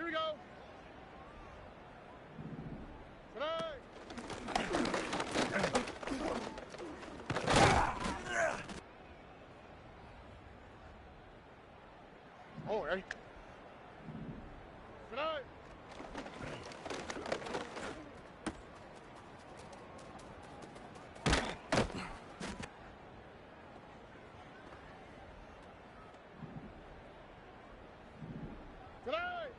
Here we go. Tonight. Oh, ready? Tonight. Tonight.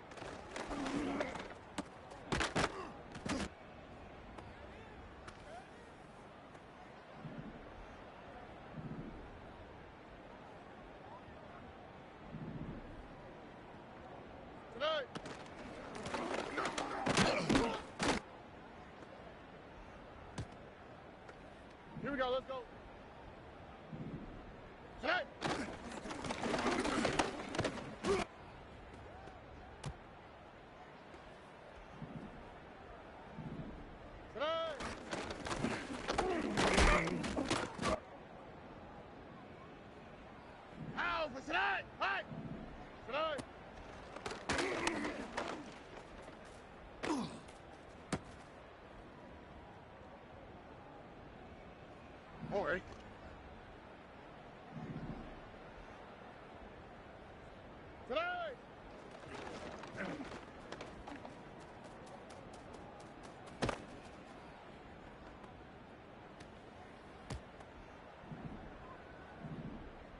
Tonight. Here we go, let's go. Tonight. Tonight. How for tonight? Hi. Tonight. All right. Tonight.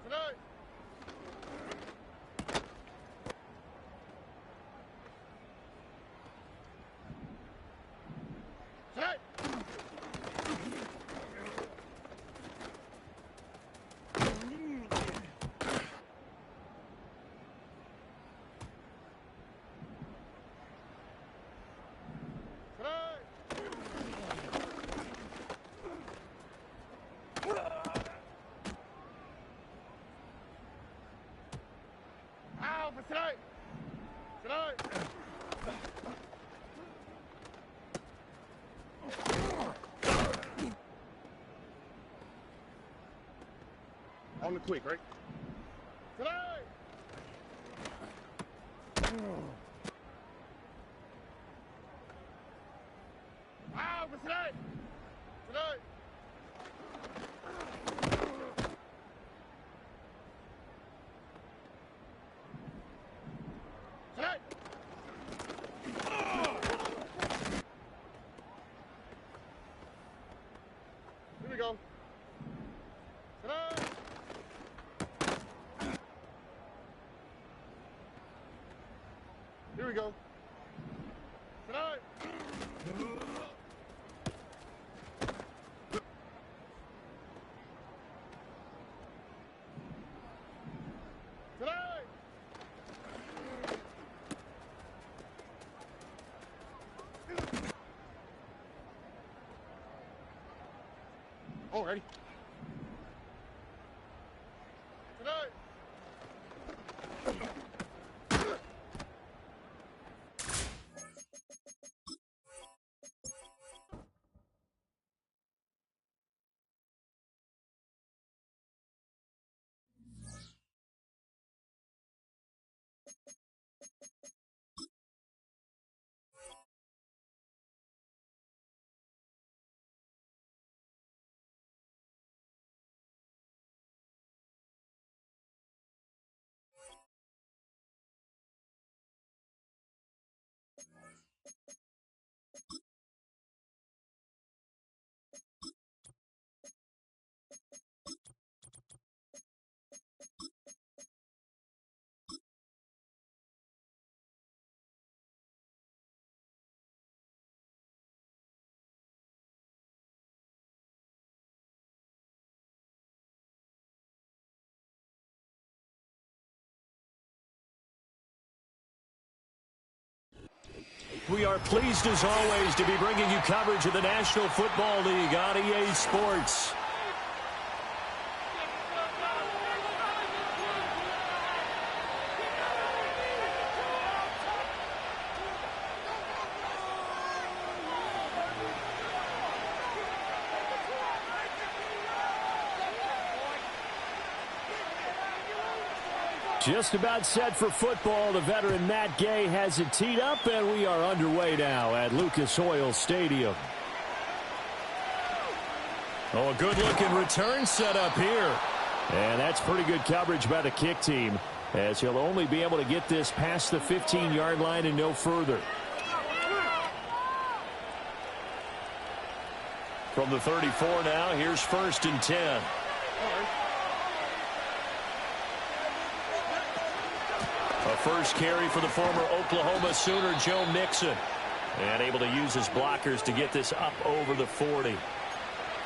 Tonight. Tonight. How for tonight? Tonight. On the quick, right? Tonight. How for tonight? Tonight. Tonight. Here we go. Tonight. Here we go. Tonight. Tonight. All ready. Tonight. We are pleased, as always, to be bringing you coverage of the National Football League on EA Sports. Just about set for football. The veteran Matt Gay has it teed up, and we are underway now at Lucas Oil Stadium. Oh, a good-looking return set up here. And that's pretty good coverage by the kick team, as he'll only be able to get this past the 15-yard line and no further. From the 34 now, here's 1st and 10. A first carry for the former Oklahoma Sooner, Joe Mixon. And able to use his blockers to get this up over the 40.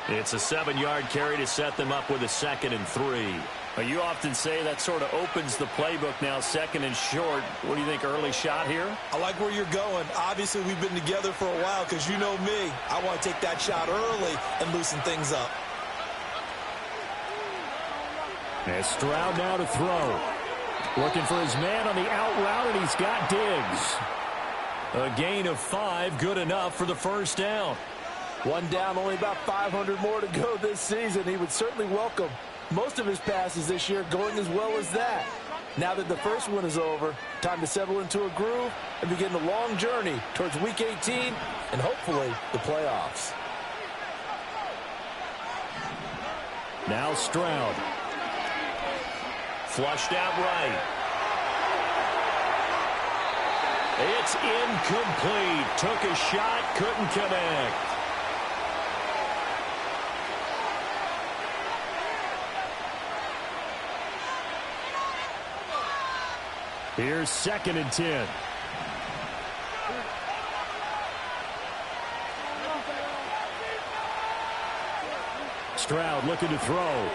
It's a 7-yard carry to set them up with a 2nd and 3. You often say that sort of opens the playbook now, 2nd and short. What do you think, early shot here? I like where you're going. Obviously, we've been together for a while because you know me. I want to take that shot early and loosen things up. And Stroud now to throw. Looking for his man on the out route, and he's got Diggs. A gain of 5, good enough for the first down. One down, only about 500 more to go this season. He would certainly welcome most of his passes this year going as well as that. Now that the first one is over, time to settle into a groove and begin the long journey towards Week 18 and hopefully the playoffs. Now Stroud. Flushed out right. It's incomplete. Took a shot, couldn't connect. Here's 2nd and 10. Stroud looking to throw.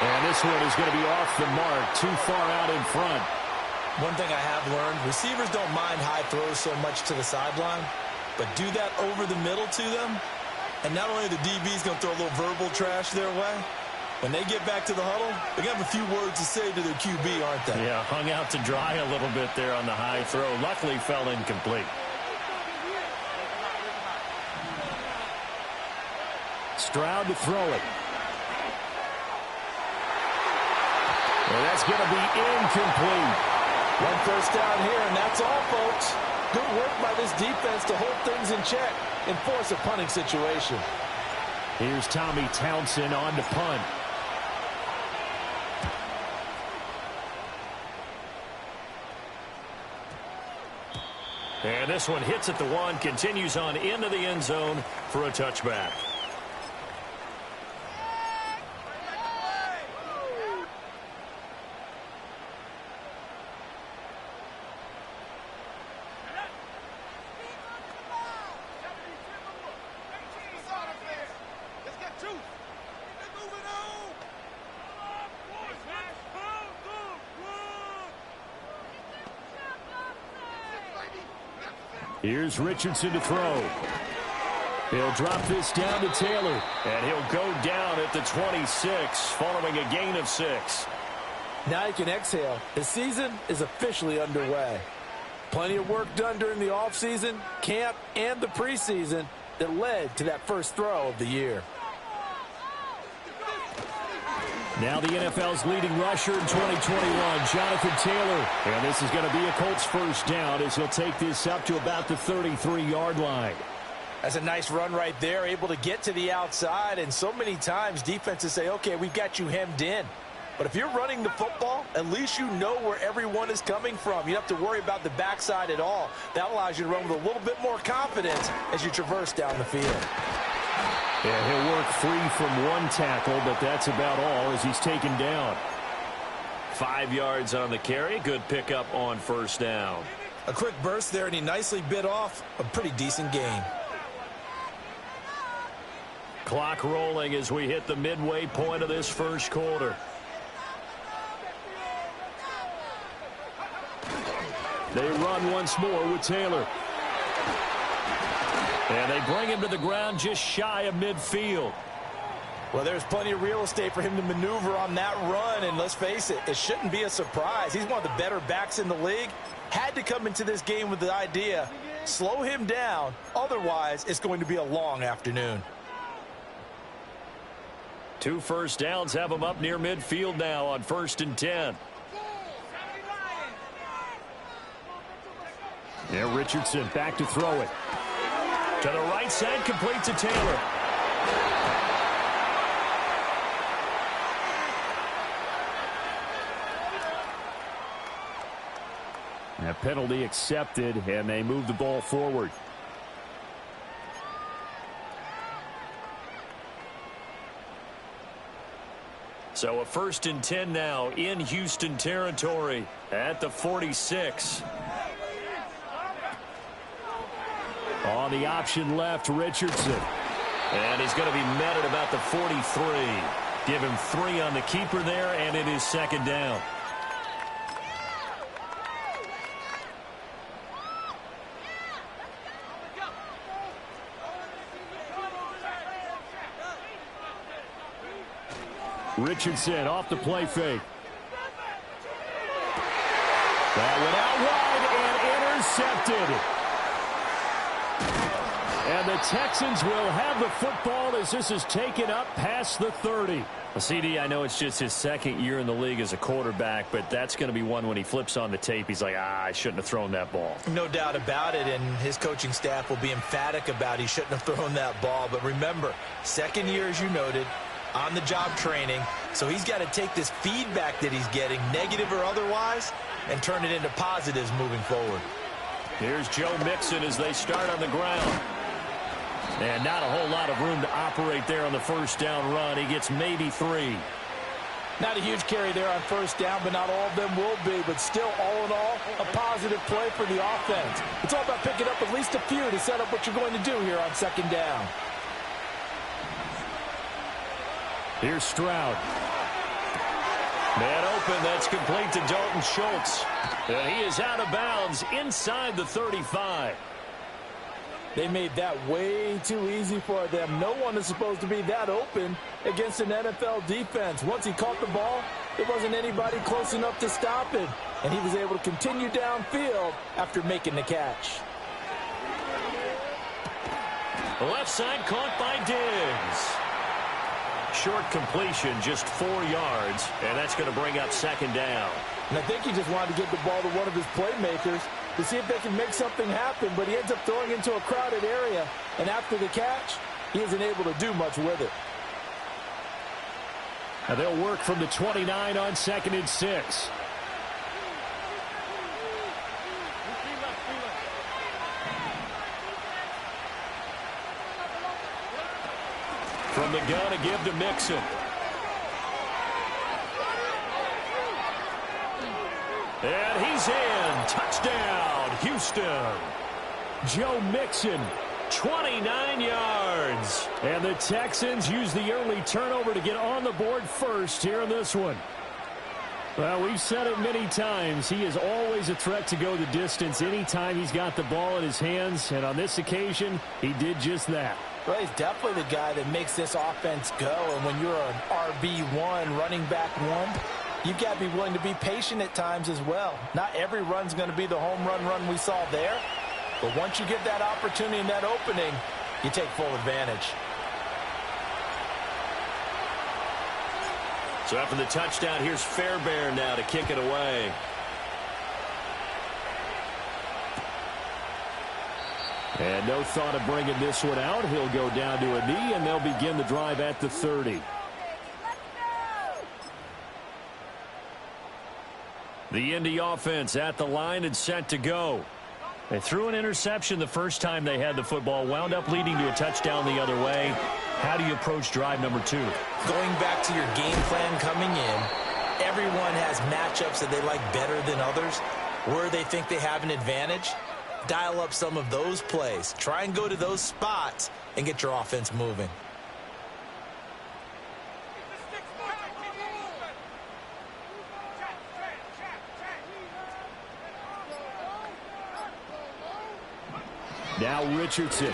And this one is going to be off the mark, too far out in front. One thing I have learned, receivers don't mind high throws so much to the sideline, but do that over the middle to them, and not only the DB's going to throw a little verbal trash their way, when they get back to the huddle, they're going to have a few words to say to their QB, aren't they? Yeah, hung out to dry a little bit there on the high throw. Luckily fell incomplete. Stroud to throw it. Well, that's going to be incomplete. One first down here, and that's all, folks. Good work by this defense to hold things in check and force a punting situation. Here's Tommy Townsend on to punt. And this one hits at the 1, continues on into the end zone for a touchback. Here's Richardson to throw. He'll drop this down to Taylor, and he'll go down at the 26 following a gain of 6. Now you can exhale. The season is officially underway. Plenty of work done during the offseason, camp, and the preseason that led to that first throw of the year. Now the NFL's leading rusher in 2021, Jonathan Taylor. And this is going to be a Colts first down as he'll take this up to about the 33-yard line. That's a nice run right there, able to get to the outside. And so many times defenses say, okay, we've got you hemmed in. But if you're running the football, at least you know where everyone is coming from. You don't have to worry about the backside at all. That allows you to run with a little bit more confidence as you traverse down the field. Yeah, he'll work free from one tackle, but that's about all as he's taken down. 5 yards on the carry. Good pickup on first down. A quick burst there, and he nicely bit off a pretty decent gain. Clock rolling as we hit the midway point of this first quarter. They run once more with Taylor. And they bring him to the ground just shy of midfield. Well, there's plenty of real estate for him to maneuver on that run. And let's face it, it shouldn't be a surprise. He's one of the better backs in the league. Had to come into this game with the idea, slow him down. Otherwise, it's going to be a long afternoon. 2 first downs have him up near midfield now on 1st and 10. And Richardson back to throw it. To the right side, complete to Taylor. A penalty accepted, and they move the ball forward. So a 1st and 10 now in Houston territory at the 46. On the option left, Richardson. And he's going to be met at about the 43. Give him 3 on the keeper there, and it is 2nd down. Richardson off the play fake. That went out wide and intercepted. And the Texans will have the football as this is taken up past the 30. Well, CD, I know it's just his 2nd year in the league as a quarterback, but that's going to be one when he flips on the tape. He's like, I shouldn't have thrown that ball. No doubt about it, and his coaching staff will be emphatic about he shouldn't have thrown that ball. But remember, 2nd year, as you noted, on-the-job training, so he's got to take this feedback that he's getting, negative or otherwise, and turn it into positives moving forward. Here's Joe Mixon as they start on the ground. And not a whole lot of room to operate there on the 1st down run. He gets maybe 3. Not a huge carry there on 1st down, but not all of them will be. But still, all in all, a positive play for the offense. It's all about picking up at least a few to set up what you're going to do here on 2nd down. Here's Stroud. Man open, that's complete to Dalton Schultz. And he is out of bounds inside the 35. They made that way too easy for them. No one is supposed to be that open against an NFL defense. Once he caught the ball, there wasn't anybody close enough to stop it. And he was able to continue downfield after making the catch. The left side caught by Diggs. Short completion, just 4 yards, and that's going to bring up 2nd down. And I think he just wanted to get the ball to one of his playmakers to see if they can make something happen, but he ends up throwing into a crowded area, and after the catch, he isn't able to do much with it. Now they'll work from the 29 on 2nd and 6. From the gun, a give to Mixon. And he's in. Touchdown, Houston. Joe Mixon, 29 yards. And the Texans use the early turnover to get on the board first here in this one. Well, we've said it many times. He is always a threat to go the distance anytime he's got the ball in his hands. And on this occasion, he did just that. Well, he's definitely the guy that makes this offense go. And when you're an RB1, running back 1, you've got to be willing to be patient at times as well. Not every run's going to be the home run we saw there. But once you get that opportunity and that opening, you take full advantage. So after the touchdown, here's Fairbairn now to kick it away. And no thought of bringing this one out. He'll go down to a knee, and they'll begin the drive at the 30. The Indy offense at the line and set to go. They threw an interception the first time they had the football, wound up leading to a touchdown the other way. How do you approach drive number 2? Going back to your game plan coming in, everyone has matchups that they like better than others. Where they think they have an advantage, dial up some of those plays. Try and go to those spots and get your offense moving. Now Richardson.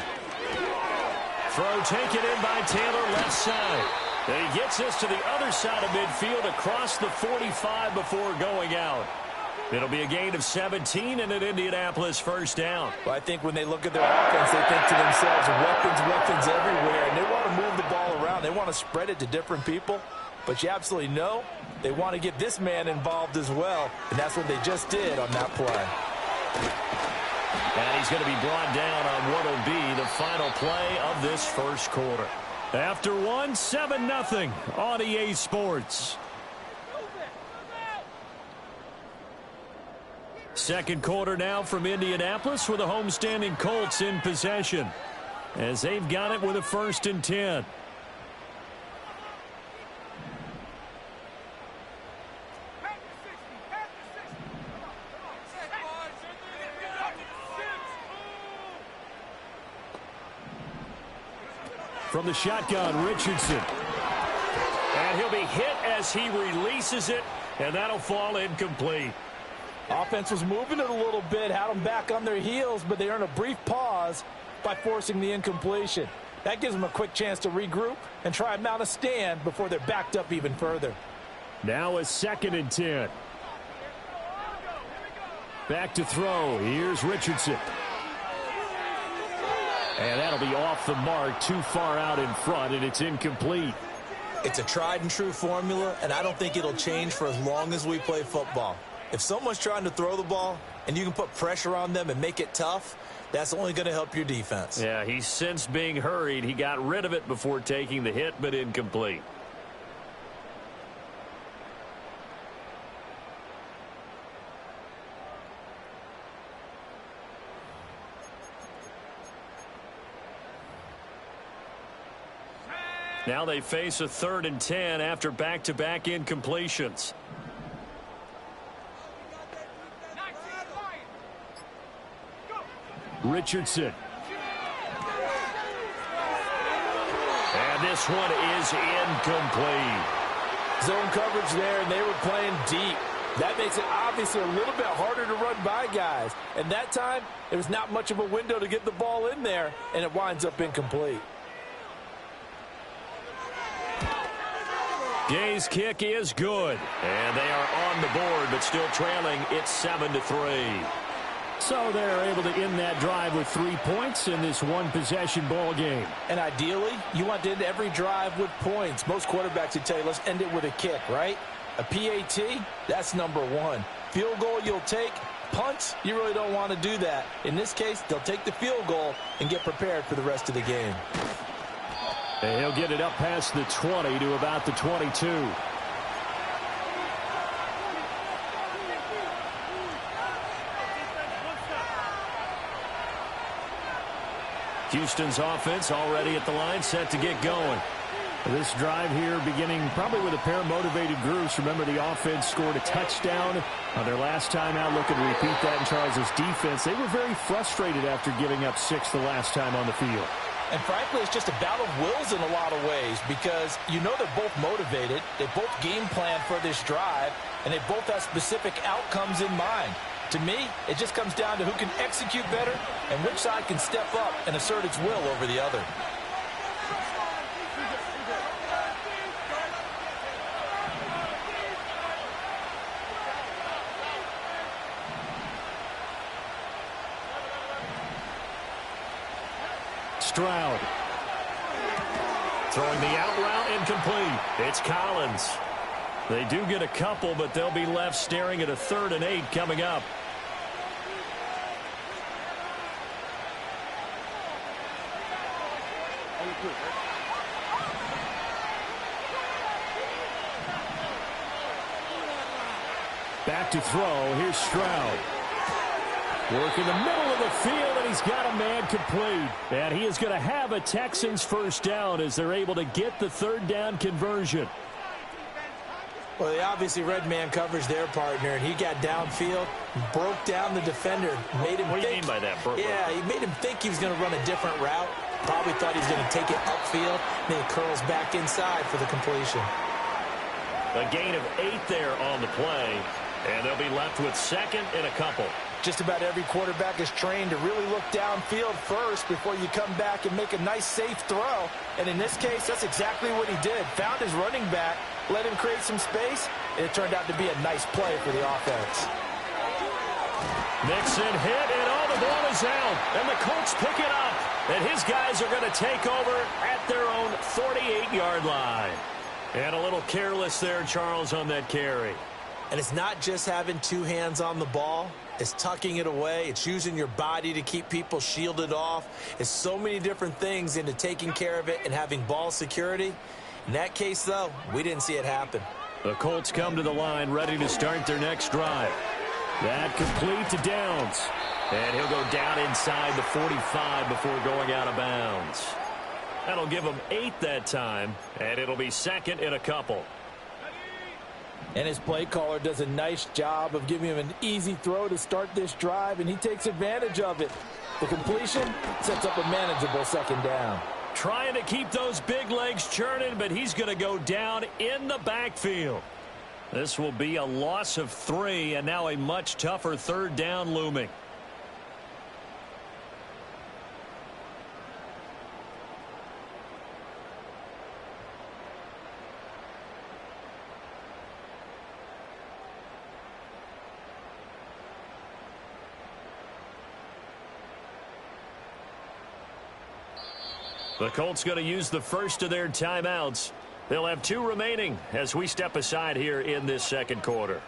Throw taken in by Taylor, left side. And he gets this to the other side of midfield across the 45 before going out. It'll be a gain of 17 and an Indianapolis first down. Well, I think when they look at their offense, they think to themselves, weapons everywhere. And they want to move the ball around. They want to spread it to different people. But you absolutely know they want to get this man involved as well. And that's what they just did on that play. And he's going to be brought down on what will be the final play of this first quarter. After one, 7-0 on EA Sports. Second quarter now from Indianapolis with the homestanding Colts in possession, as they've got it with a 1st and 10. From the shotgun, Richardson. And he'll be hit as he releases it, and that'll fall incomplete. Offense was moving it a little bit, had them back on their heels, but they earned a brief pause by forcing the incompletion. That gives them a quick chance to regroup and try and mount a stand before they're backed up even further. Now a 2nd and 10. Back to throw. Here's Richardson. And that'll be off the mark, too far out in front, and it's incomplete. It's a tried-and-true formula, and I don't think it'll change for as long as we play football. If someone's trying to throw the ball and you can put pressure on them and make it tough, that's only going to help your defense. Yeah, he's since being hurried. He got rid of it before taking the hit, but incomplete. Now they face a 3rd and 10 after back-to-back incompletions. Richardson. And this one is incomplete. Zone coverage there, and they were playing deep. That makes it obviously a little bit harder to run by guys. And that time, there was not much of a window to get the ball in there, and it winds up incomplete. Gay's kick is good, and they are on the board, but still trailing. It's 7-3. So they're able to end that drive with 3 points in this one-possession ball game. And ideally, you want to end every drive with points. Most quarterbacks would tell you, let's end it with a kick, right? A PAT, that's number 1. Field goal you'll take. Punts, you really don't want to do that. In this case, they'll take the field goal and get prepared for the rest of the game. And he'll get it up past the 20 to about the 22. Houston's offense already at the line, set to get going. This drive here beginning probably with a pair of motivated groups. Remember, the offense scored a touchdown on their last time out. Looking to repeat that in Charles' defense. They were very frustrated after giving up 6 the last time on the field. And frankly, it's just a battle of wills in a lot of ways, because you know they're both motivated. They both game plan for this drive, and they both have specific outcomes in mind. To me, it just comes down to who can execute better and which side can step up and assert its will over the other. Stroud. Throwing the out route, incomplete. It's Collins. They do get a couple, but they'll be left staring at a 3rd and 8 coming up. Back to throw. Here's Stroud. Work in the middle of the field, and he's got a man complete. And he is going to have a Texans first down as they're able to get the 3rd down conversion. Well, they obviously red man coverage their partner, and he got downfield, broke down the defender, made him What do you mean by that? Yeah, he made him think he was going to run a different route. Probably thought he was going to take it upfield, and then he curls back inside for the completion. A gain of 8 there on the play, and they'll be left with 2nd and a couple. Just about every quarterback is trained to really look downfield first before you come back and make a nice, safe throw. And in this case, that's exactly what he did. Found his running back, let him create some space, and it turned out to be a nice play for the offense. Mixon hit, and all the ball is out. And the Colts pick it up. And his guys are going to take over at their own 48-yard line. And a little careless there, Charles, on that carry. And it's not just having 2 hands on the ball. It's tucking it away. It's using your body to keep people shielded off. It's so many different things into taking care of it and having ball security. In that case, though, we didn't see it happen. The Colts come to the line ready to start their next drive. That complete to Downs. And he'll go down inside the 45 before going out of bounds. That'll give him 8 that time, and it'll be second and a couple. And his play caller does a nice job of giving him an easy throw to start this drive, and he takes advantage of it. The completion sets up a manageable second down. Trying to keep those big legs churning, but he's going to go down in the backfield. This will be a loss of 3, and now a much tougher third down looming. The Colts going to use the first of their timeouts. They'll have 2 remaining as we step aside here in this second quarter.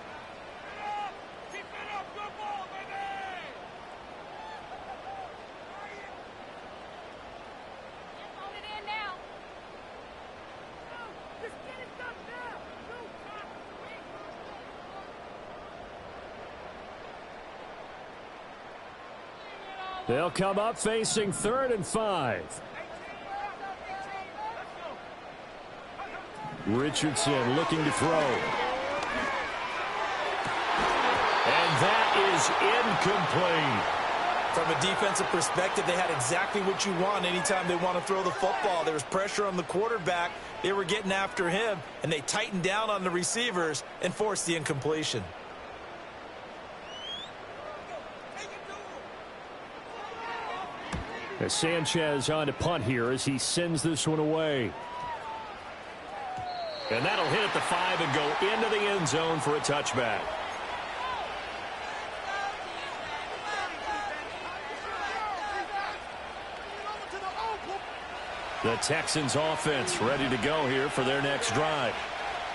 They'll come up facing 3rd and 5. Richardson looking to throw. And that is incomplete. From a defensive perspective, they had exactly what you want anytime they want to throw the football. There was pressure on the quarterback. They were getting after him, and they tightened down on the receivers and forced the incompletion. As Sanchez on to punt here as he sends this one away. And that'll hit at the 5 and go into the end zone for a touchback. The Texans offense ready to go here for their next drive.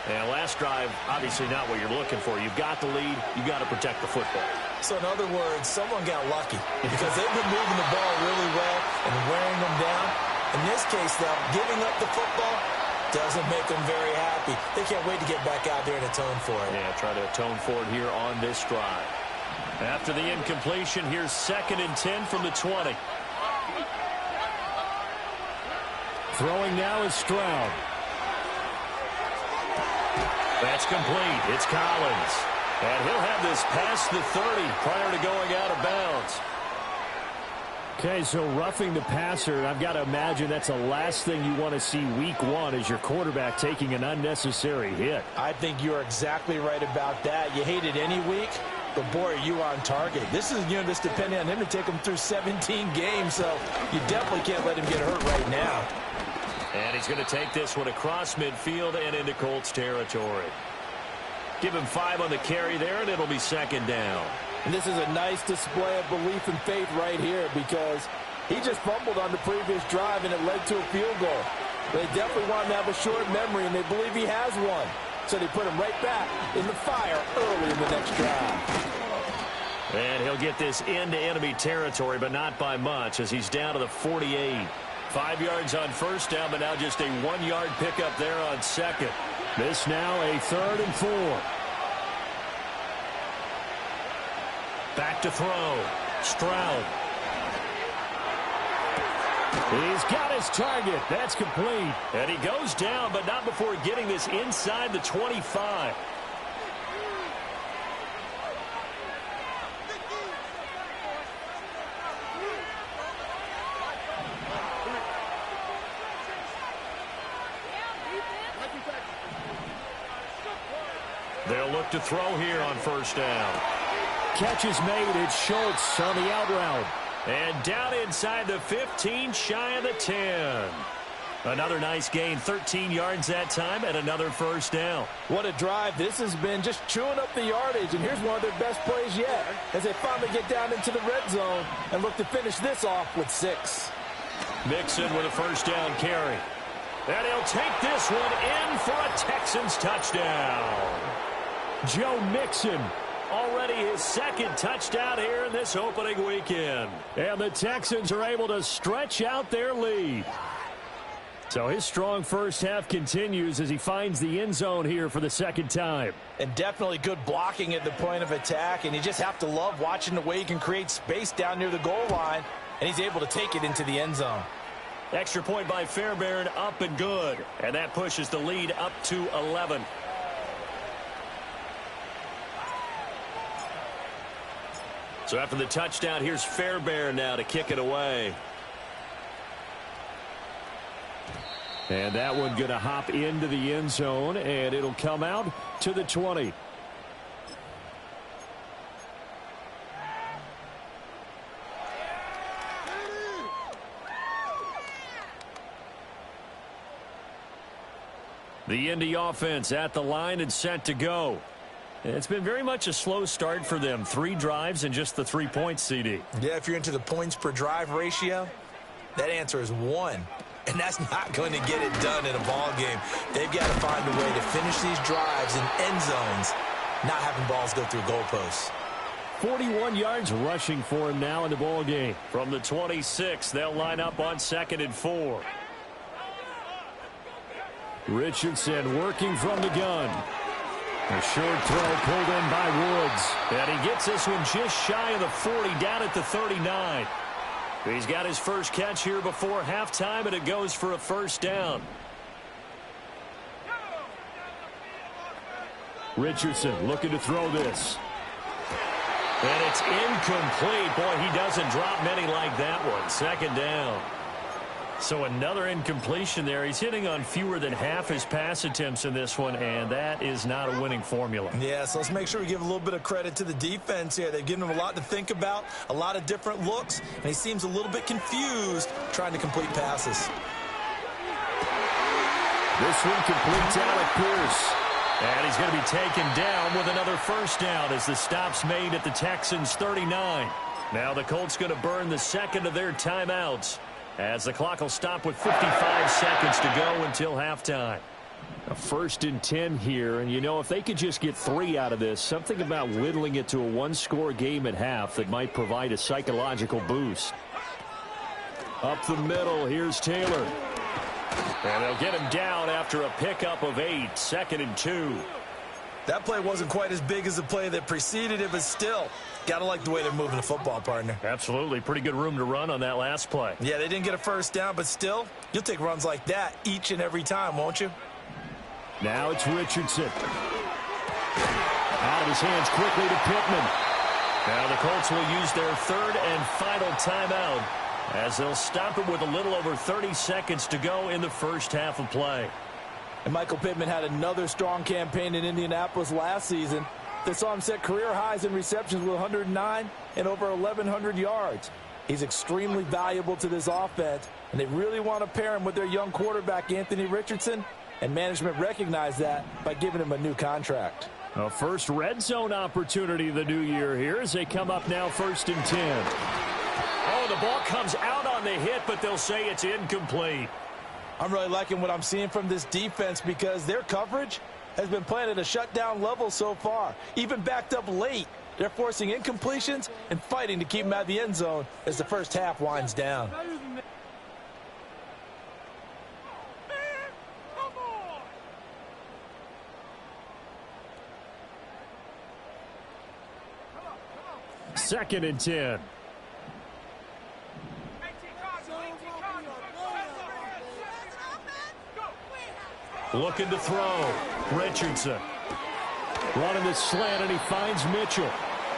And last drive, obviously not what you're looking for. You've got the lead. You've got to protect the football. So in other words, someone got lucky because they've been moving the ball really well and wearing them down. In this case, though, giving up the football doesn't make them very happy. They can't wait to get back out there and atone for it. Yeah, try to atone for it here on this drive. After the incompletion, here's 2nd and 10 from the 20. Throwing now is Stroud. That's complete. It's Collins. And he'll have this past the 30 prior to going out of bounds. Okay, so roughing the passer, I've got to imagine that's the last thing you want to see week 1 is your quarterback taking an unnecessary hit. I think you're exactly right about that. You hate it any week, but boy, are you on target. This is, just depending on him to take him through 17 games, so you definitely can't let him get hurt right now. And he's going to take this one across midfield and into Colts territory. Give him 5 on the carry there, and it'll be 2nd down. And this is a nice display of belief and faith right here because he just fumbled on the previous drive, and it led to a field goal. They definitely want him to have a short memory, and they believe he has one. So they put him right back in the fire early in the next drive. And he'll get this into enemy territory, but not by much as he's down to the 48. 5 yards on first down, but now just a 1-yard pickup there on 2nd. This now a 3rd and 4. Back to throw. Stroud. He's got his target. That's complete. And he goes down, but not before getting this inside the 25. They'll look to throw here on first down. Catch is made. It's Schultz on the out route. And down inside the 15, shy of the 10. Another nice gain, 13 yards that time, and another first down. What a drive. This has been just chewing up the yardage, and here's one of their best plays yet as they finally get down into the red zone and look to finish this off with 6. Mixon with a first down carry. And he'll take this one in for a Texans touchdown. Joe Mixon Already his second touchdown here in this opening weekend. And the Texans are able to stretch out their lead. So his strong first half continues as he finds the end zone here for the second time. And definitely good blocking at the point of attack. And you just have to love watching the way he can create space down near the goal line. And he's able to take it into the end zone. Extra point by Fairbairn, up and good. And that pushes the lead up to 11. So after the touchdown, here's Fairbairn now to kick it away. And that one going to hop into the end zone, and it'll come out to the 20. The Indy offense at the line and set to go. It's been very much a slow start for them. 3 drives and just the 3 points, CD. Yeah, if you're into the points per drive ratio, that answer is 1. And that's not going to get it done in a ball game. They've got to find a way to finish these drives in end zones, not having balls go through goalposts. 41 yards rushing for him now in the ball game. From the 26, they'll line up on 2nd and 4. Richardson working from the gun. A short throw pulled in by Woods. And he gets this one just shy of the 40, down at the 39. He's got his first catch here before halftime, and it goes for a first down. Richardson looking to throw this. And it's incomplete. Boy, he doesn't drop many like that one. 2nd down. So another incompletion there. He's hitting on fewer than half his pass attempts in this one, and that is not a winning formula. Yeah, so let's make sure we give a little bit of credit to the defense here. They've given him a lot to think about, a lot of different looks, and he seems a little bit confused trying to complete passes. This one complete to Alec Pierce. And he's going to be taken down with another first down as the stop's made at the Texans' 39. Now the Colts going to burn the second of their timeouts, as the clock will stop with 55 seconds to go until halftime. A 1st and 10 here, and you know, if they could just get 3 out of this, something about whittling it to a 1-score game at half that might provide a psychological boost. Up the middle, here's Taylor. And they'll get him down after a pickup of 8, 2nd and 2. That play wasn't quite as big as the play that preceded it, but still, got to like the way they're moving the football, partner. Absolutely. Pretty good room to run on that last play. Yeah, they didn't get a first down, but still, you'll take runs like that each and every time, won't you? Now it's Richardson. Out of his hands quickly to Pittman. Now the Colts will use their 3rd and final timeout, as they'll stop it with a little over 30 seconds to go in the first half of play. And Michael Pittman had another strong campaign in Indianapolis last season. They saw him set career highs in receptions with 109 and over 1,100 yards. He's extremely valuable to this offense, and they really want to pair him with their young quarterback, Anthony Richardson, and management recognized that by giving him a new contract. A first red zone opportunity the new year here as they come up now 1st and 10. Oh, the ball comes out on the hit, but they'll say it's incomplete. I'm really liking what I'm seeing from this defense because their coverage has been playing at a shutdown level so far. Even backed up late, they're forcing incompletions and fighting to keep them out of the end zone as the first half winds down. Second and 10. Looking to throw. Richardson. Running the slant, and he finds Mitchell.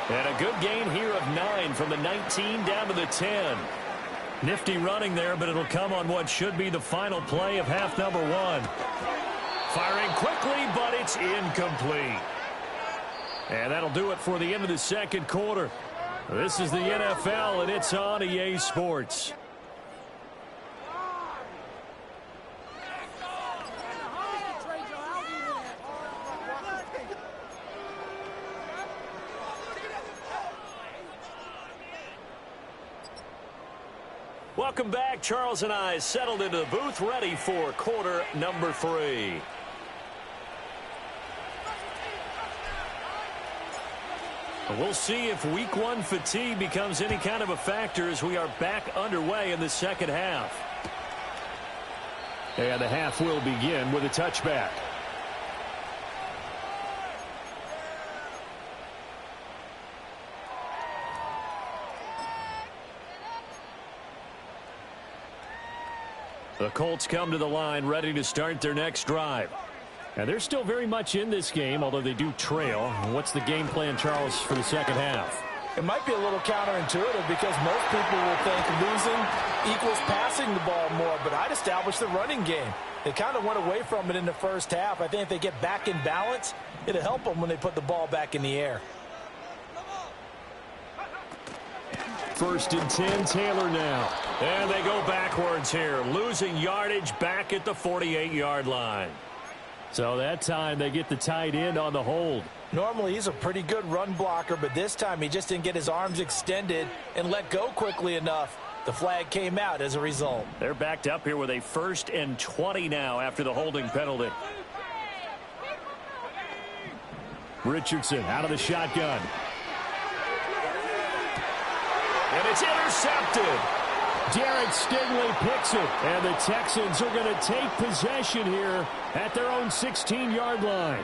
And a good gain here of 9 from the 19 down to the 10. Nifty running there, but it'll come on what should be the final play of half number 1. Firing quickly, but it's incomplete. And that'll do it for the end of the second quarter. This is the NFL, and it's on EA Sports. Welcome back. Charles and I settled into the booth, ready for quarter number 3. We'll see if week one fatigue becomes any kind of a factor as we are back underway in the second half. And the half will begin with a touchback. The Colts come to the line ready to start their next drive. And they're still very much in this game, although they do trail. What's the game plan, Charles, for the second half? It might be a little counterintuitive because most people will think losing equals passing the ball more, but I'd establish the running game. They kind of went away from it in the first half. I think if they get back in balance, it'll help them when they put the ball back in the air. 1st and 10, Taylor now. And they go backwards here, losing yardage back at the 48-yard line. So that time they get the tight end on the hold. Normally he's a pretty good run blocker, but this time he just didn't get his arms extended and let go quickly enough. The flag came out as a result. They're backed up here with a 1st and 20 now after the holding penalty. Richardson out of the shotgun. And it's intercepted. Derek Stingley picks it, and the Texans are going to take possession here at their own 16-yard line.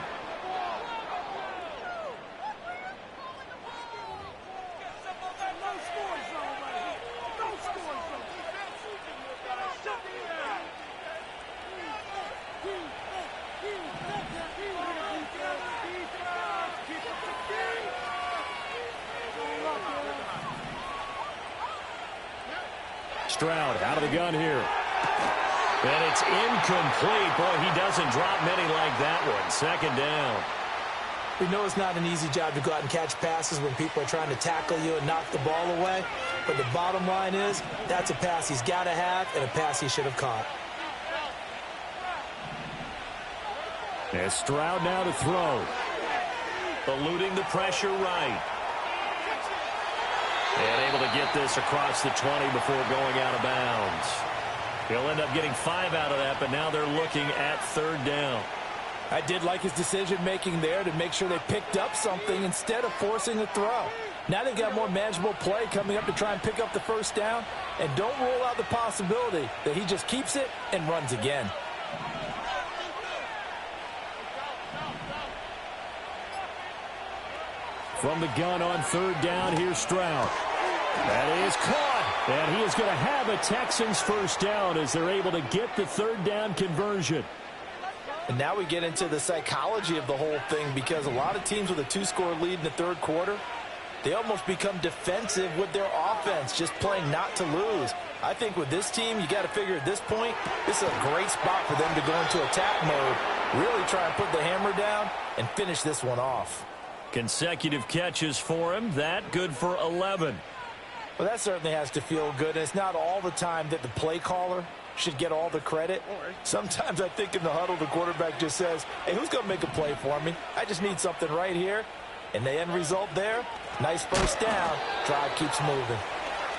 Stroud out of the gun here. And it's incomplete. Boy, he doesn't drop many like that one. 2nd down. We know it's not an easy job to go out and catch passes when people are trying to tackle you and knock the ball away. But the bottom line is that's a pass he's got to have and a pass he should have caught. And Stroud now to throw. Eluding the pressure right. And able to get this across the 20 before going out of bounds. He'll end up getting 5 out of that, but now they're looking at 3rd down. I did like his decision-making there to make sure they picked up something instead of forcing a throw. Now they've got more manageable play coming up to try and pick up the 1st down, and don't rule out the possibility that he just keeps it and runs again. From the gun on 3rd down, here's Stroud. That is caught, and he is going to have a Texans 1st down as they're able to get the 3rd down conversion. And now we get into the psychology of the whole thing because a lot of teams with a 2-score lead in the 3rd quarter, they almost become defensive with their offense, just playing not to lose. I think with this team, you got to figure at this point, this is a great spot for them to go into attack mode, really try and put the hammer down and finish this one off. Consecutive catches for him. That good for 11. Well, that certainly has to feel good. And it's not all the time that the play caller should get all the credit. Sometimes I think in the huddle, the quarterback just says, hey, who's going to make a play for me? I just need something right here. And the end result there, nice 1st down. Drive keeps moving.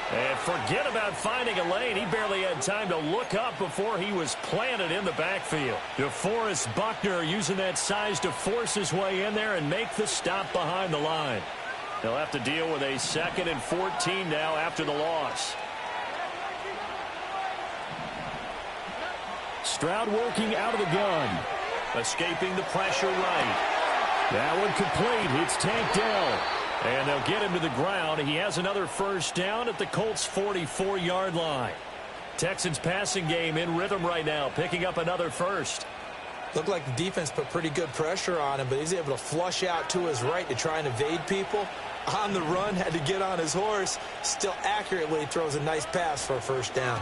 And forget about finding a lane. He barely had time to look up before he was planted in the backfield. DeForest Buckner using that size to force his way in there and make the stop behind the line. They'll have to deal with a 2nd and 14 now after the loss. Stroud working out of the gun. Escaping the pressure right. That one complete. It's tanked down. And they'll get him to the ground. He has another 1st down at the Colts' 44-yard line. Texans passing game in rhythm right now, picking up another 1st. Looked like the defense put pretty good pressure on him, but he's able to flush out to his right to try and evade people. On the run, had to get on his horse. Still accurately throws a nice pass for a 1st down.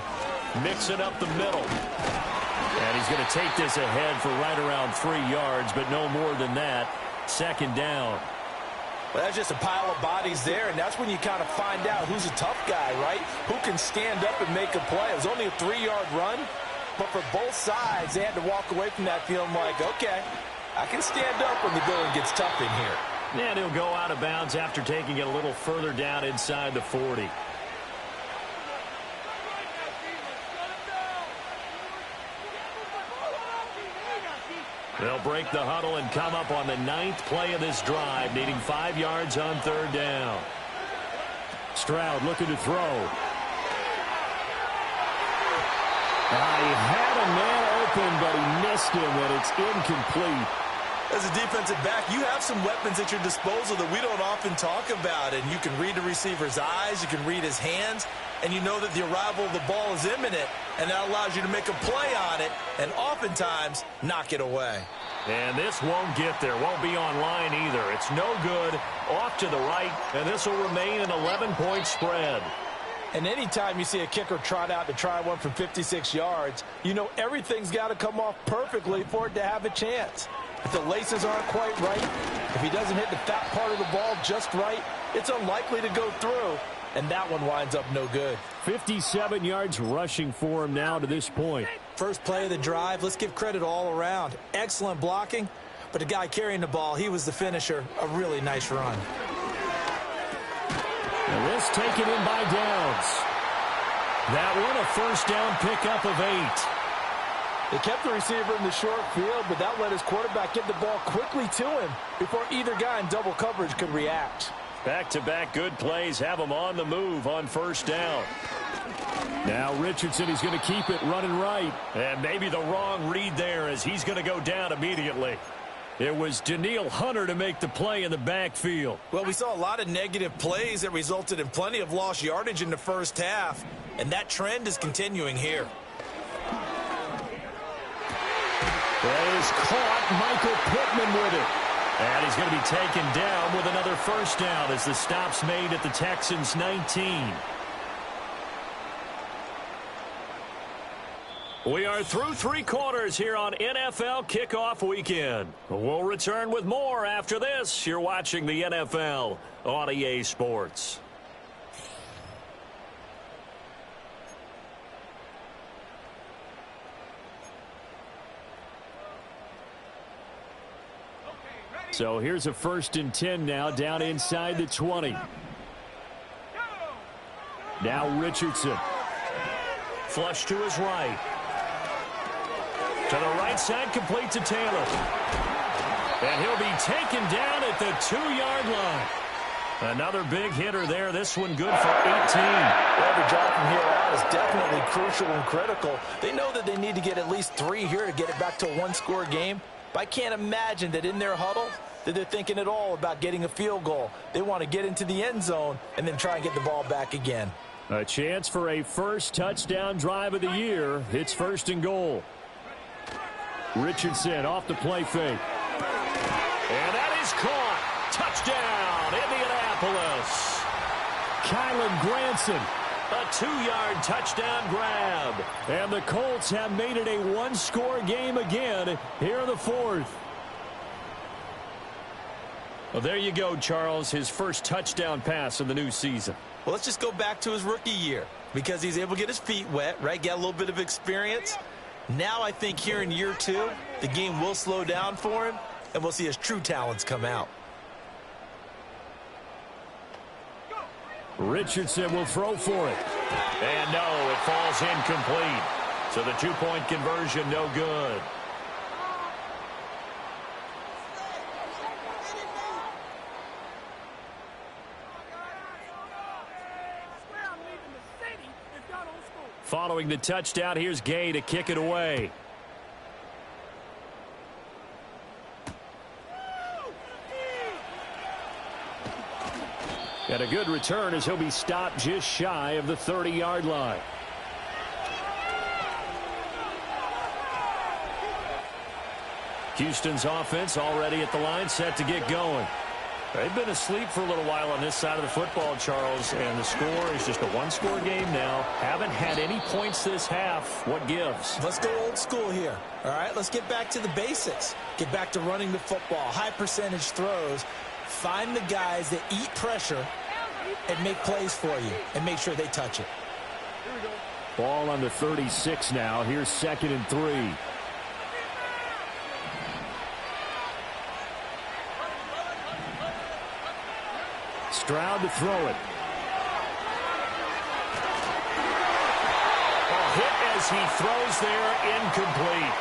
Mixing up the middle. And he's going to take this ahead for right around 3 yards, but no more than that. 2nd down. Well, that's just a pile of bodies there, and that's when you kind of find out who's a tough guy, right? Who can stand up and make a play. It was only a 3-yard run, but for both sides, they had to walk away from that feeling like, okay, I can stand up when the going gets tough in here. And he'll go out of bounds after taking it a little further down inside the 40. They'll break the huddle and come up on the 9th play of this drive, needing 5 yards on 3rd down. Stroud looking to throw. He had a man open, but he missed him, and it's incomplete. As a defensive back, you have some weapons at your disposal that we don't often talk about, and you can read the receiver's eyes, you can read his hands, and you know that the arrival of the ball is imminent, and that allows you to make a play on it and oftentimes knock it away. And this won't get there, won't be online either. It's no good, off to the right, and this will remain an 11-point spread. And anytime you see a kicker trot out to try one from 56 yards, you know everything's got to come off perfectly for it to have a chance. If the laces aren't quite right, if he doesn't hit the fat part of the ball just right, it's unlikely to go through, and that one winds up no good. 57 yards rushing for him now to this point. First play of the drive, let's give credit all around. Excellent blocking, but the guy carrying the ball, he was the finisher. A really nice run. And this taken in by Downs. That one a first down pickup of 8. They kept the receiver in the short field, but that let his quarterback get the ball quickly to him before either guy in double coverage could react. Back-to-back good plays have him on the move on first down. Now Richardson, he's going to keep it running right. And maybe the wrong read there as he's going to go down immediately. It was Danielle Hunter to make the play in the backfield. Well, we saw a lot of negative plays that resulted in plenty of lost yardage in the first half, and that trend is continuing here. That is caught. Michael Pittman with it. And he's going to be taken down with another first down as the stop's made at the Texans' 19. We are through 3 quarters here on NFL Kickoff Weekend. We'll return with more after this. You're watching the NFL on EA Sports. So here's a 1st and 10 now down inside the 20. Now Richardson. Flush to his right. To the right side, complete to Taylor. And he'll be taken down at the 2-yard line. Another big hitter there. This one good for 18. Every drive from here out is definitely crucial and critical. They know that they need to get at least 3 here to get it back to a 1-score game. But I can't imagine that in their huddle that they're thinking at all about getting a field goal. They want to get into the end zone and then try and get the ball back again. A chance for a first touchdown drive of the year. It's 1st and goal. Richardson off the play fake. And that is caught. Touchdown, Indianapolis. Kylan Granson, a 2-yard touchdown grab. And the Colts have made it a 1-score game again here in the 4th. Well, there you go, Charles. His first touchdown pass of the new season. Well, let's just go back to his rookie year because he's able to get his feet wet, right? Get a little bit of experience. Now I think here in year 2, the game will slow down for him, and we'll see his true talents come out. Richardson will throw for it. And no, it falls incomplete. So the 2-point conversion, no good. Following the touchdown, here's Gay to kick it away. And a good return as he'll be stopped just shy of the 30-yard line. Houston's offense already at the line, set to get going. They've been asleep for a little while on this side of the football, Charles, and the score is just a 1-score game now. Haven't had any points this half. What gives? Let's go old school here. All right, let's get back to the basics. Get back to running the football, high percentage throws. Find the guys that eat pressure and make plays for you and make sure they touch it. Ball on the 36 now. Here's 2nd and 3. Stroud to throw it. A hit as he throws there, incomplete.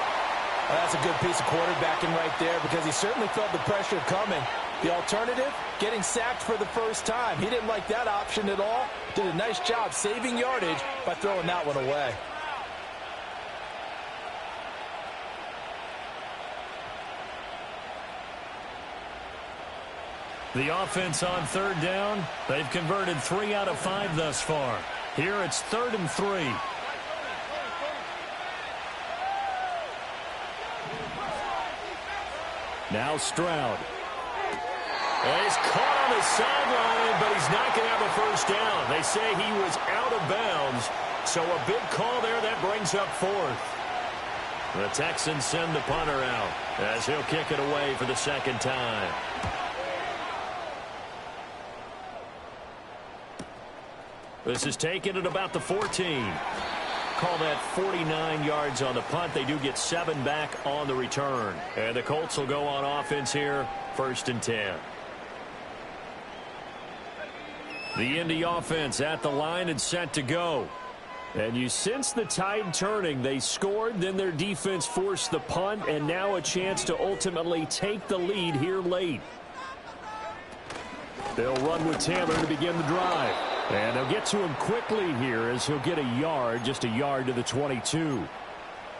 Well, that's a good piece of quarterbacking right there because he certainly felt the pressure coming. The alternative, getting sacked for the first time. He didn't like that option at all. Did a nice job saving yardage by throwing that one away. The offense on 3rd down. They've converted 3 out of 5 thus far. Here it's 3rd and 3. Now Stroud. And he's caught on the sideline, but he's not going to have a first down. They say he was out of bounds, so a big call there that brings up 4th. The Texans send the punter out as he'll kick it away for the 2nd time. This is taken at about the 14. Call that 49 yards on the punt. They do get 7 back on the return. And the Colts will go on offense here, 1st and 10. The Indy offense at the line and set to go. And you sense the tide turning. They scored, then their defense forced the punt, and now a chance to ultimately take the lead here late. They'll run with Taylor to begin the drive. And they'll get to him quickly here as he'll get a yard, just a yard to the 22.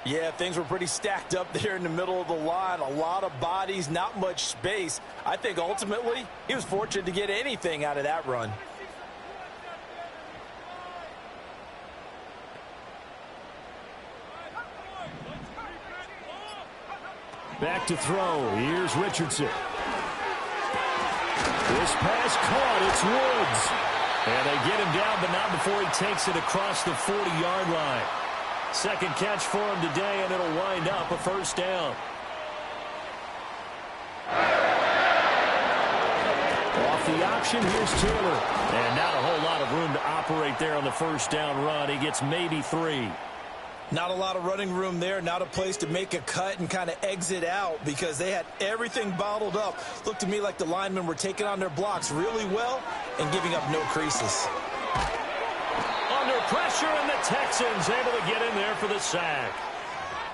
Yeah, things were pretty stacked up there in the middle of the line. A lot of bodies, not much space. I think ultimately he was fortunate to get anything out of that run. Back to throw. Here's Richardson. This pass caught. It's Woods. And they get him down, but not before he takes it across the 40-yard line. 2nd catch for him today, and it'll wind up a first down. Off the option, here's Taylor. And not a whole lot of room to operate there on the first down run. He gets maybe 3. Not a lot of running room there, not a place to make a cut and kind of exit out because they had everything bottled up. Looked to me like the linemen were taking on their blocks really well and giving up no creases. Under pressure, and the Texans able to get in there for the sack.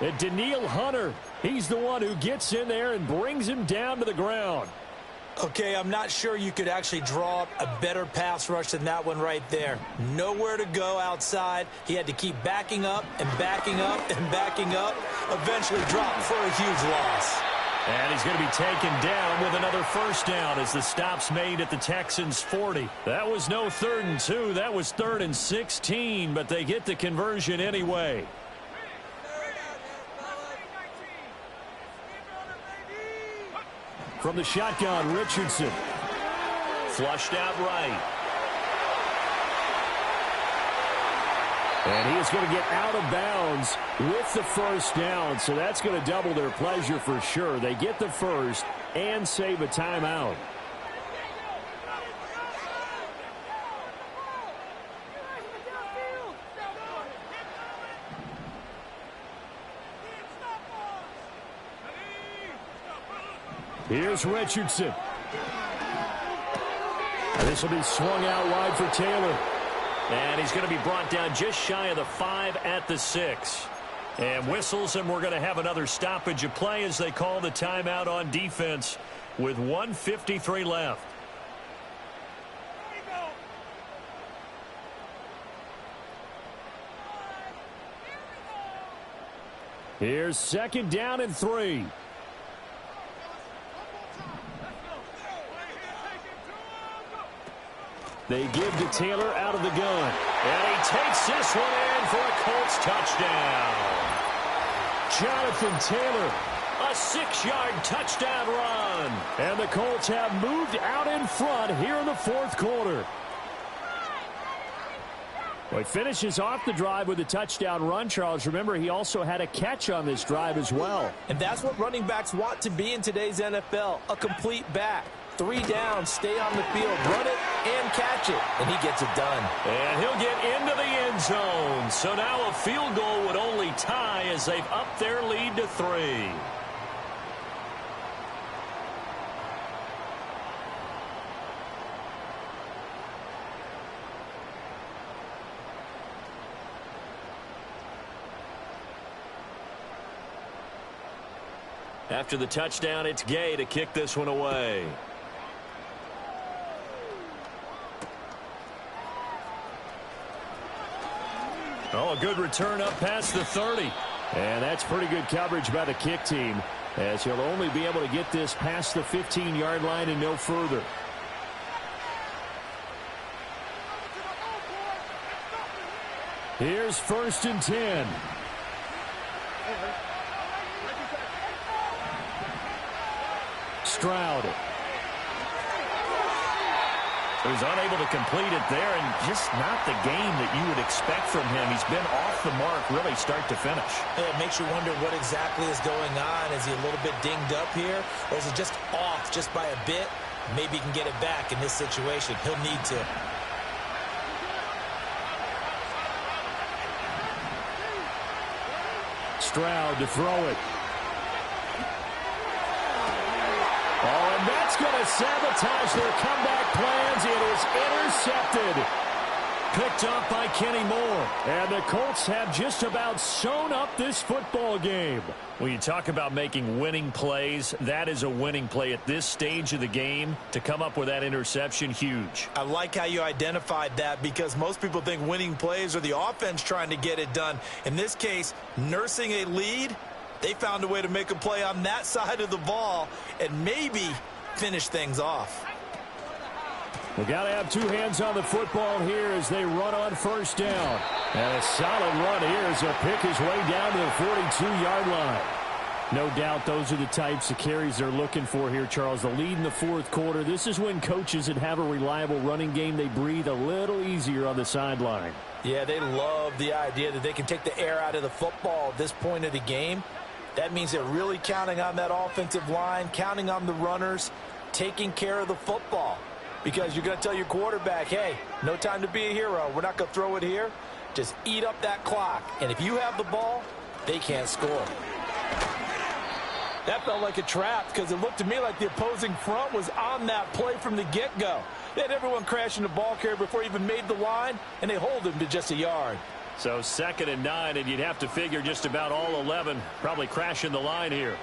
And Daniil Hunter, he's the one who gets in there and brings him down to the ground. Okay, I'm not sure you could actually draw up a better pass rush than that one right there. Nowhere to go outside. He had to keep backing up and backing up and backing up. Eventually dropped for a huge loss. And he's going to be taken down with another first down as the stop's made at the Texans' 40. That was no 3rd and 2. That was 3rd and 16, but they get the conversion anyway. From the shotgun, Richardson. Flushed out right. And he is going to get out of bounds with the first down, so that's going to double their pleasure for sure. They get the first and save a timeout. Here's Richardson. This will be swung out wide for Taylor. And he's going to be brought down just shy of the 5 at the 6. And whistles, and we're going to have another stoppage of play as they call the timeout on defense with 1:53 left. Here's 2nd down and 3. They give to Taylor out of the gun. And he takes this one in for a Colts touchdown. Jonathan Taylor, a 6-yard touchdown run. And the Colts have moved out in front here in the 4th quarter. Well, he finishes off the drive with a touchdown run, Charles. Remember, he also had a catch on this drive as well. And that's what running backs want to be in today's NFL, a complete back. 3 down, stay on the field, run it, and catch it. And he gets it done. And he'll get into the end zone. So now a field goal would only tie as they've upped their lead to 3. After the touchdown, it's Gay to kick this one away. Oh, a good return up past the 30. And that's pretty good coverage by the kick team, as he'll only be able to get this past the 15-yard line and no further. Here's 1st and 10. Stroud. Who's unable to complete it there, and just not the game that you would expect from him. He's been off the mark really start to finish. Yeah, it makes you wonder what exactly is going on. Is he a little bit dinged up here, or is it just off just by a bit? Maybe he can get it back in this situation. He'll need to. Stroud to throw it. Oh, and that's going to sabotage their comeback plans. It is intercepted. Picked off by Kenny Moore. And the Colts have just about sewn up this football game. When you talk about making winning plays, that is a winning play at this stage of the game. To come up with that interception, huge. I like how you identified that, because most people think winning plays are the offense trying to get it done. In this case, nursing a lead, they found a way to make a play on that side of the ball and maybe finish things off. We got to have two hands on the football here as they run on 1st down. And a solid run here as he'll pick his way down to the 42-yard line. No doubt those are the types of carries they're looking for here, Charles. The lead in the 4th quarter. This is when coaches that have a reliable running game, they breathe a little easier on the sideline. Yeah, they love the idea that they can take the air out of the football at this point of the game. That means they're really counting on that offensive line, counting on the runners, taking care of the football. Because you're going to tell your quarterback, hey, no time to be a hero. We're not going to throw it here. Just eat up that clock. And if you have the ball, they can't score. That felt like a trap, because it looked to me like the opposing front was on that play from the get-go. They had everyone crashing the ball carrier before he even made the line, and they hold him to just a yard. So 2nd and 9, and you'd have to figure just about all 11 probably crashing the line here.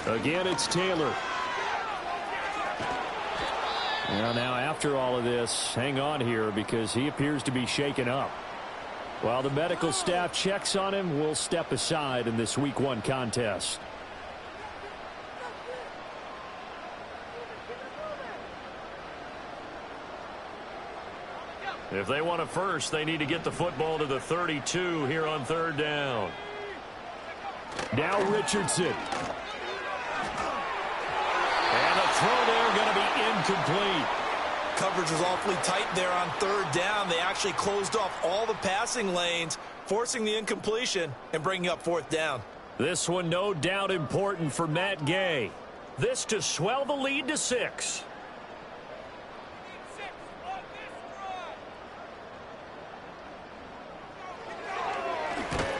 Again, it's Taylor. Well, now after all of this, hang on here, because he appears to be shaken up. While the medical staff checks on him, we'll step aside in this Week 1 contest. If they want a first, they need to get the football to the 32 here on 3rd down. Now Richardson. And the throw there going to be incomplete. Coverage was awfully tight there on 3rd down. They actually closed off all the passing lanes, forcing the incompletion and bringing up 4th down. This one no doubt important for Matt Gay. This to swell the lead to 6.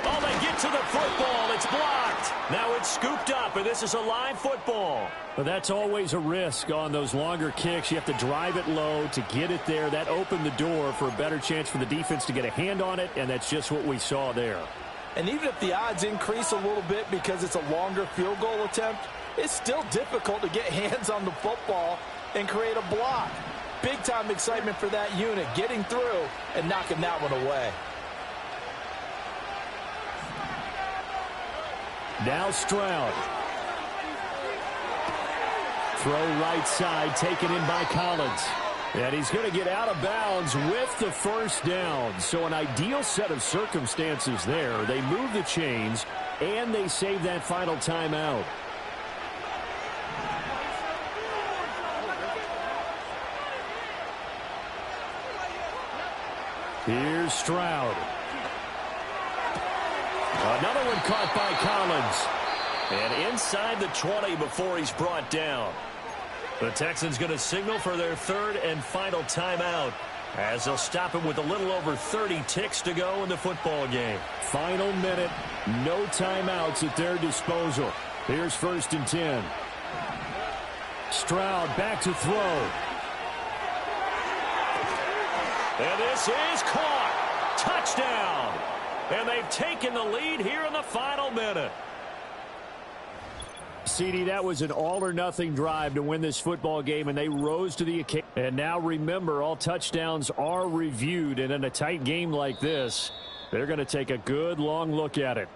Oh, they get to the football. It's blocked. Now it's scooped up, and this is a live football. But that's always a risk on those longer kicks. You have to drive it low to get it there. That opened the door for a better chance for the defense to get a hand on it, and that's just what we saw there. And even if the odds increase a little bit because it's a longer field goal attempt, it's still difficult to get hands on the football and create a block. Big-time excitement for that unit, getting through and knocking that one away. Now Stroud. Throw right side, taken in by Collins. And he's going to get out of bounds with the 1st down. So an ideal set of circumstances there. They move the chains, and they save that final timeout. Here's Stroud. Another one caught by Collins. And inside the 20 before he's brought down. The Texans going to signal for their 3rd and final timeout, as they'll stop him with a little over 30 ticks to go in the football game. Final minute, no timeouts at their disposal. Here's 1st and 10. Stroud back to throw. And this is caught. Touchdown. And they've taken the lead here in the final minute. CD, that was an all-or-nothing drive to win this football game, and they rose to the occasion. And now remember, all touchdowns are reviewed, and in a tight game like this, they're going to take a good long look at it.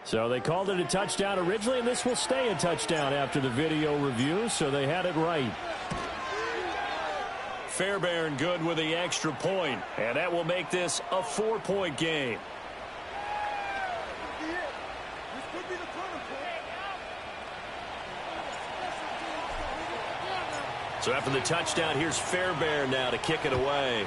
So they called it a touchdown originally, and this will stay a touchdown after the video review, so they had it right. Fairbairn good with the extra point, and that will make this a 4-point game. So after the touchdown, here's Fairbairn now to kick it away.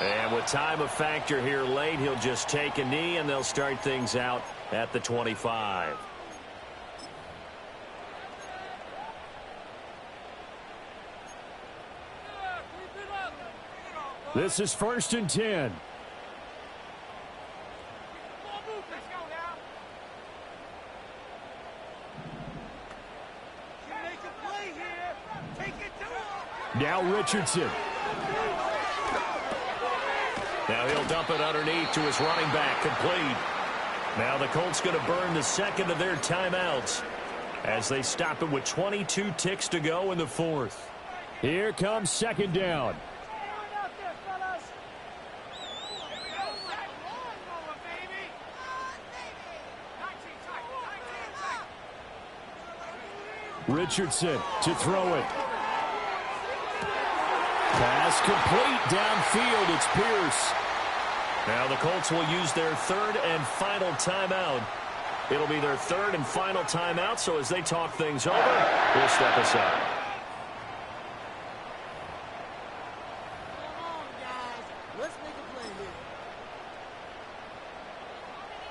And with time a factor here late, he'll just take a knee, and they'll start things out at the 25. This is 1st and 10. Now Richardson. Now he'll dump it underneath to his running back, complete. Now the Colts going to burn the second of their timeouts as they stop it with 22 ticks to go in the 4th. Here comes 2nd down. Richardson to throw it. Pass complete downfield. It's Pierce. Now the Colts will use their 3rd and final timeout. It'll be their 3rd and final timeout, so as they talk things over, we'll step aside.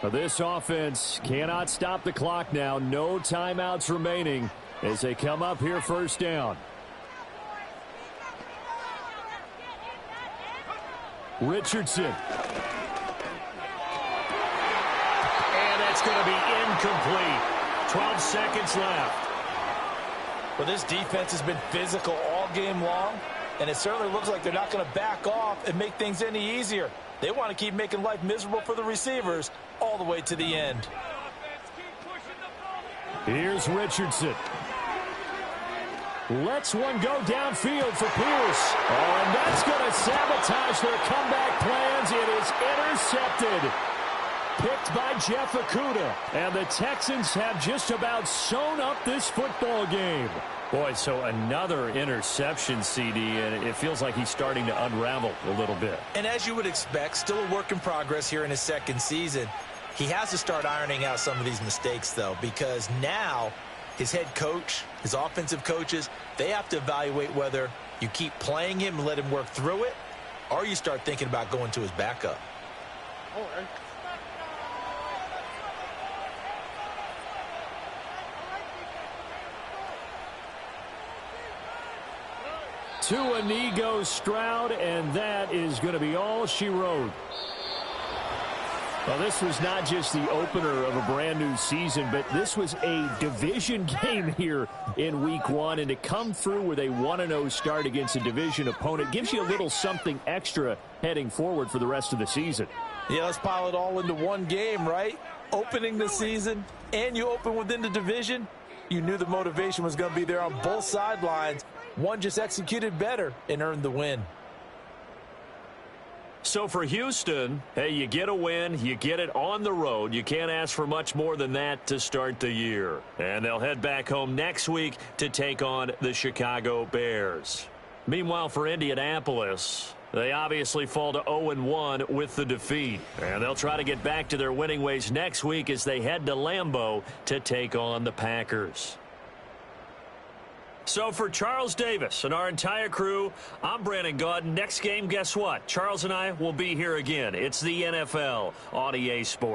Now this offense cannot stop the clock now. No timeouts remaining as they come up here 1st down. Richardson. And that's going to be incomplete. 12 seconds left. Well, this defense has been physical all game long, and it certainly looks like they're not going to back off and make things any easier. They want to keep making life miserable for the receivers all the way to the end. Here's Richardson. Lets one go downfield for Pierce. Oh, and that's going to sabotage their comeback plans. It is intercepted. Picked by Jeff Okudah. And the Texans have just about sewn up this football game. Boy, so another interception, CD, and it feels like he's starting to unravel a little bit. And as you would expect, still a work in progress here in his 2nd season. He has to start ironing out some of these mistakes, though, because now his head coach, his offensive coaches, they have to evaluate whether you keep playing him and let him work through it, or you start thinking about going to his backup. All right. To a knee goes Stroud, and that is going to be all she wrote. Well, this was not just the opener of a brand new season, but this was a division game here in week 1. And to come through with a 1-0 start against a division opponent gives you a little something extra heading forward for the rest of the season. Yeah, let's pile it all into one game, right? Opening the season, and you open within the division. You knew the motivation was going to be there on both sidelines. One just executed better and earned the win. So for Houston, hey, you get a win, you get it on the road. You can't ask for much more than that to start the year. And they'll head back home next week to take on the Chicago Bears. Meanwhile, for Indianapolis, they obviously fall to 0-1 with the defeat. And they'll try to get back to their winning ways next week as they head to Lambeau to take on the Packers. So for Charles Davis and our entire crew, I'm Brandon Gaudin. Next game, guess what? Charles and I will be here again. It's the NFL on EA Sports.